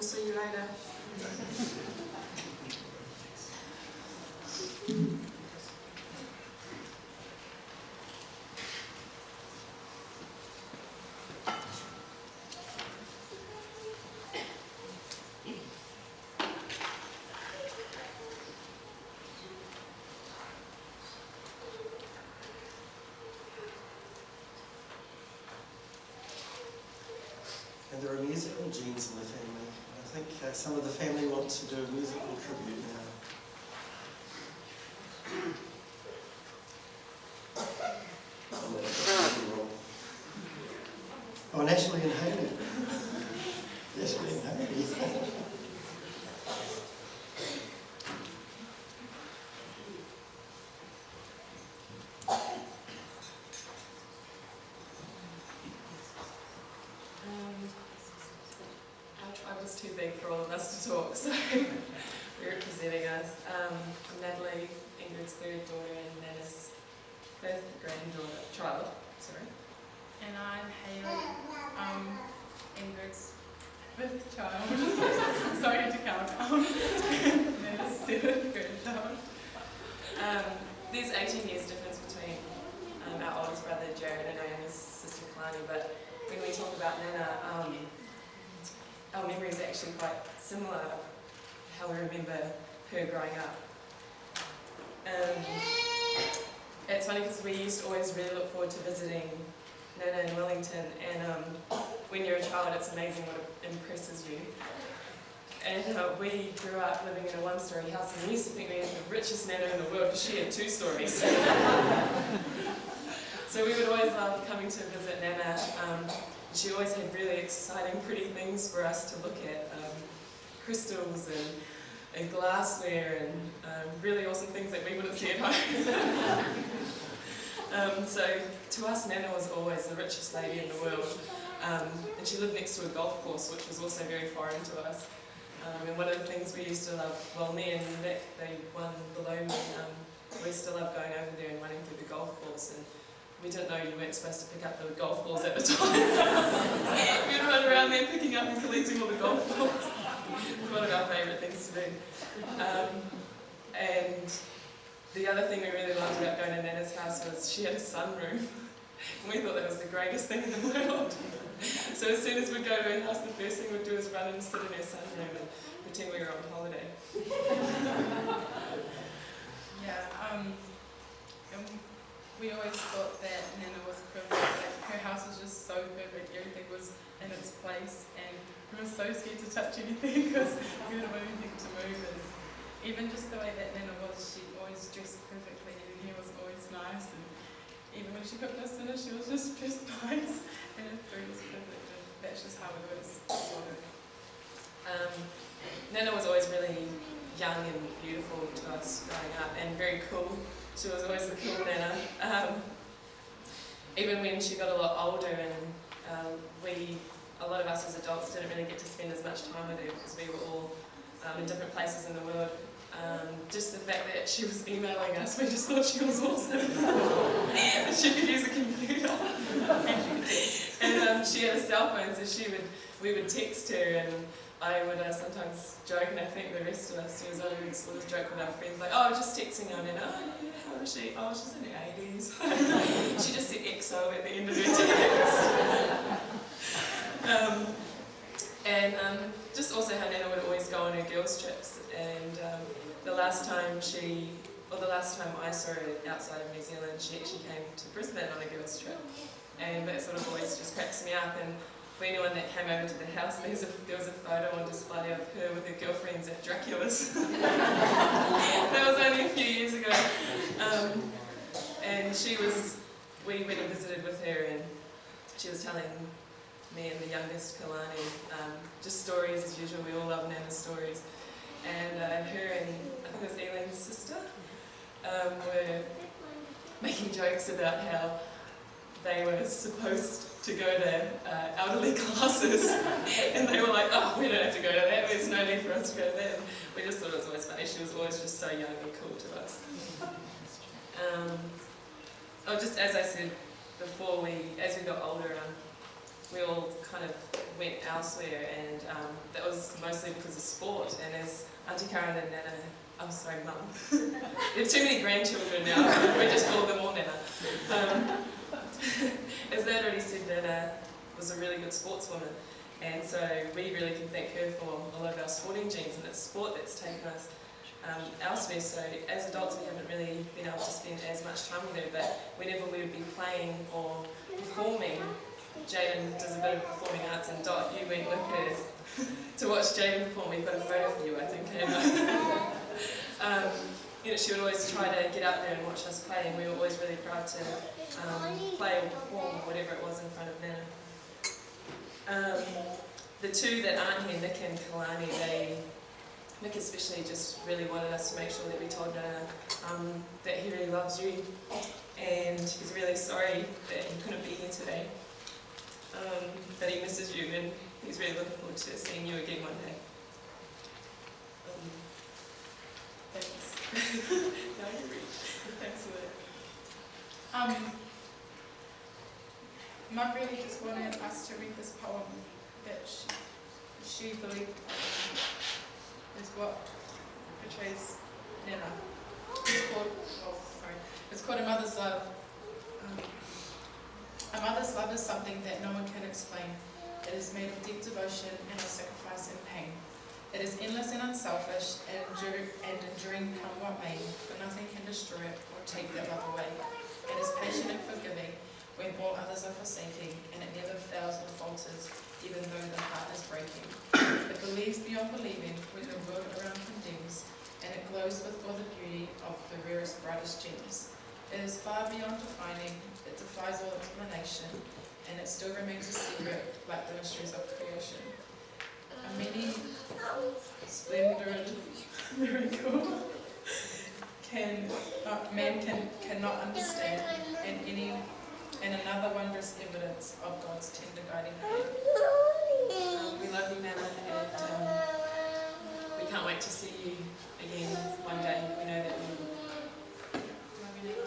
We'll see you later. And there are musical genes in the family. I think some of the family want to do a musical tribute now. Oh, and Ashley and Haley. Ashley and Haley. Our tribe was too big for all of us to talk, so we're representing us. I'm Natalie, Ingrid's third daughter, and Nana's fifth granddaughter, child, sorry. And I'm Haley, Ingrid's fifth child. Sorry to count. Nana's seventh grandchild. There's 18 years difference between our oldest brother Jared and our youngest sister Kalani, but when we talk about Nana, our memories are actually quite similar, how we remember her growing up. It's funny because we used to always really look forward to visiting Nana in Wellington, and when you're a child it's amazing what impresses you. And we grew up living in a one-story house, and we used to think we had the richest Nana in the world because she had 2 stories. So we would always love coming to visit Nana. She always had really exciting, pretty things for us to look at, crystals and glassware and really awesome things that we wouldn't see at home. So to us, Nana was always the richest lady in the world, and she lived next to a golf course, which was also very foreign to us. And one of the things we used to love, well, me and Nick, they won below me, we used to love going over there and running through the golf course. And we didn't know you weren't supposed to pick up the golf balls at the time. We'd run around there picking up and collecting all the golf balls. It was one of our favourite things to do. And the other thing we really loved about going to Nana's house was she had a sunroom. And we thought that was the greatest thing in the world. So as soon as we'd go to her house, the first thing we'd do is run and sit in her sunroom and pretend we were on holiday. Yeah, we always thought that Nana was perfect. Like, her house was just so perfect. Everything was in its place, and we were so scared to touch anything because we didn't want anything to move. And even just the way that Nana was, she always dressed perfectly. Her hair was always nice, and even when she cooked us dinner, she was just dressed nice, and her food was perfect. And that's just how it was. Nana was always really young and beautiful to us growing up, and very cool. She was always the cool Nana. Even when she got a lot older, and a lot of us as adults didn't really get to spend as much time with her because we were all in different places in the world. Just the fact that she was emailing us, we just thought she was awesome. And she could use a computer. And she had a cell phone, so we would text her, and I would sometimes joke, and I think the rest of us we would sort of joke with our friends, like, oh, just texting her, and oh, yeah, how is she? Oh, she's in her 80s. She just said XO at the end of her text. Just also how Nana would always go on her girls' trips, and the last time I saw her outside of New Zealand, she actually came to Brisbane on a girls' trip, and that sort of always just cracks me up. And for anyone that came over to the house, there was a photo on display of her with her girlfriends at Dracula's. That was only a few years ago. And we went and visited with her, and she was telling me and the youngest Kalani just stories as usual. We all love Nana's stories. And her and I think it was Eileen's sister were making jokes about how they were supposed to go to elderly classes, and they were like, oh, we don't have to go to that, there's no need for us to go to that. And we just thought it was always funny. She was always just so young and cool to us. Just as I said before, as we got older, we all kind of went elsewhere, and that was mostly because of sport. And as Auntie Carla and Nana, oh sorry, Mum, we have too many grandchildren now, we just call them all Nana. As they already said, Nana was a really good sportswoman, and so we really can thank her for all of our sporting genes, and it's sport that's taken us elsewhere. So as adults we haven't really been able to spend as much time with her, but whenever we would be playing or performing, Jaden does a bit of performing arts, and Dot, you went with her to watch Jaden perform. We've got a photo for you, I think. And, you know, she would always try to get out there and watch us play, and we were always really proud to play or perform or whatever it was in front of Nana. The two that aren't here, Nick and Kalani, Nick especially just really wanted us to make sure that we told Nana that he really loves you, and he's really sorry that he couldn't be here today. That he misses you, and he's really looking forward to seeing you again one day. Thanks. Now you read. Thanks for that. Mum really just wanted us to read this poem that she believed is what portrays Nana. It's called A Mother's Love. A mother's love is something that no one can explain. It is made of deep devotion and of sacrifice and pain. It is endless and unselfish, and enduring come what may, for nothing can destroy it or take that love away. It is patient and forgiving when all others are forsaking, and it never fails or falters, even though the heart is breaking. It believes beyond believing when the world around condemns, and it glows with all the beauty of the rarest, brightest gems. It is far beyond defining, it defies all explanation, and it still remains a secret like the mysteries of creation. A many splendid miracle man cannot understand, and another wondrous evidence of God's tender guiding hand. We love you, Nana, and we can't wait to see you again one day. We know that we will. Love you, Nana.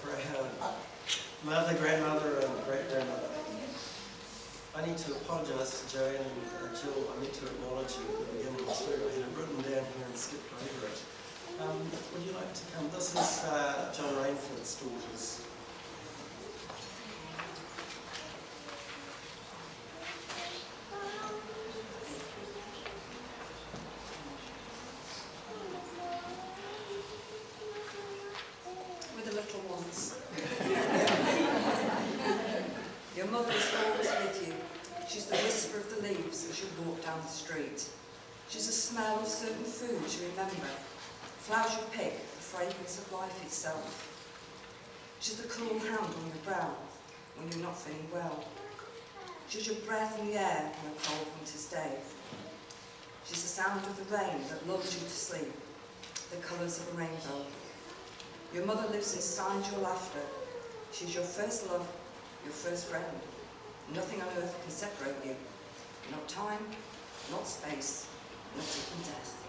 her mother, grandmother and great-grandmother. I need to apologise to Joanne and Jill. I meant to acknowledge you at the beginning too. I had it written down here and skipped over it. Would you like to come? This is John Rainford's daughters. With the little ones. Your mother is always with you. She's the whisper of the leaves as you walk down the street. She's the smell of certain foods you remember, flowers you pick, the fragrance of life itself. She's the cool hand on your brow when you're not feeling well. She's your breath in the air on a cold winter's day. She's the sound of the rain that lulls you to sleep, the colours of a rainbow. Your mother lives inside your laughter. She's your first love, your first friend. Nothing on earth can separate you. Not time, not space, not even death.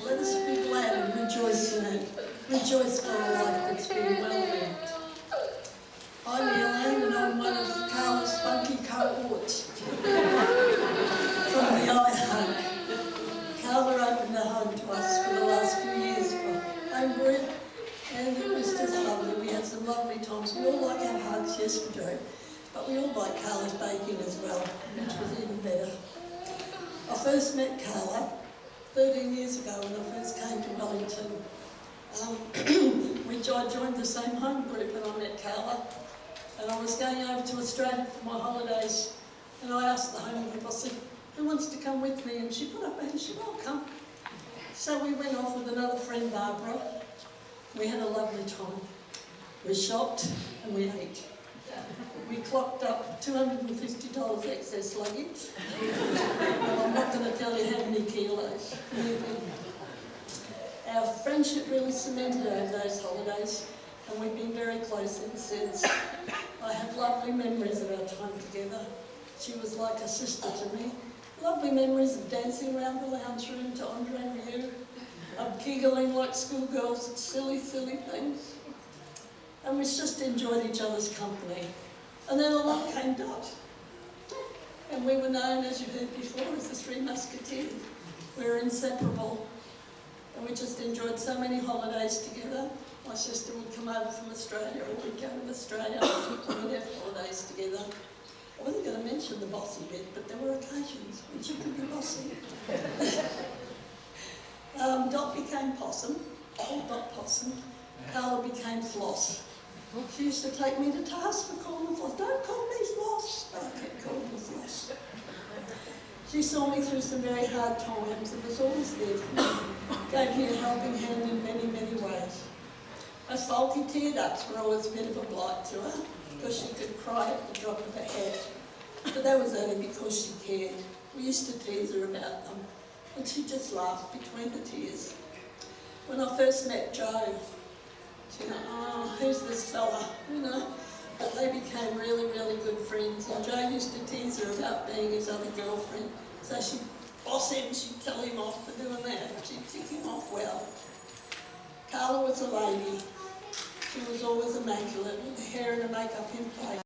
Let us be glad and rejoice in it. Rejoice for a life that's been well lived. I'm Elaine and I'm one of Carla's spunky cohorts from the iHome. Carla opened a home to us for the last few years for home group, and it was just lovely. We had some lovely times. We all like our hugs, yes we do, but we all like Carla's baking as well, which was even better. I first met Carla 13 years ago when I first came to Wellington. I joined the same home group and I met Carla, and I was going over to Australia for my holidays, and I asked the home group, I said, who wants to come with me? And she put up her hand, she said, I'll come. So we went off with another friend, Barbara. We had a lovely time. We shopped and we ate. We clocked up $250 excess luggage. And I'm not going to tell you how many kilos. Our friendship really cemented over those holidays, and we've been very close ever since. I have lovely memories of our time together. She was like a sister to me. Lovely memories of dancing around the lounge room to Andre Rieu, of giggling like schoolgirls at silly, silly things. And we just enjoyed each other's company. And then along came Dot. And we were known, as you heard before, as the Three Musketeers. We were inseparable. And we just enjoyed so many holidays together. My sister would come over from Australia, or we'd go to Australia, and we'd have holidays together. I wasn't going to mention the bossy bit, but there were occasions when she could be bossy. Dot became Possum, old Dot Possum. Carla became Floss. She used to take me to task for calling her Floss. Don't call me Floss. But I kept calling her Floss. She saw me through some very hard times and was always there for me. Gave me a helping hand in many, many ways. Her sulky tear-ducts were always a bit of a blight to her, because she could cry at the drop of a hat. But that was only because she cared. We used to tease her about them, and she just laughed between the tears. When I first met Joe, she went, oh, who's this fella, you know? But they became really, really good friends, and Joe used to tease her about being his other girlfriend. So she'd boss him, she'd tell him off for doing that, she'd tick him off well. Carla was a lady. She was always immaculate, with the hair and the makeup in place.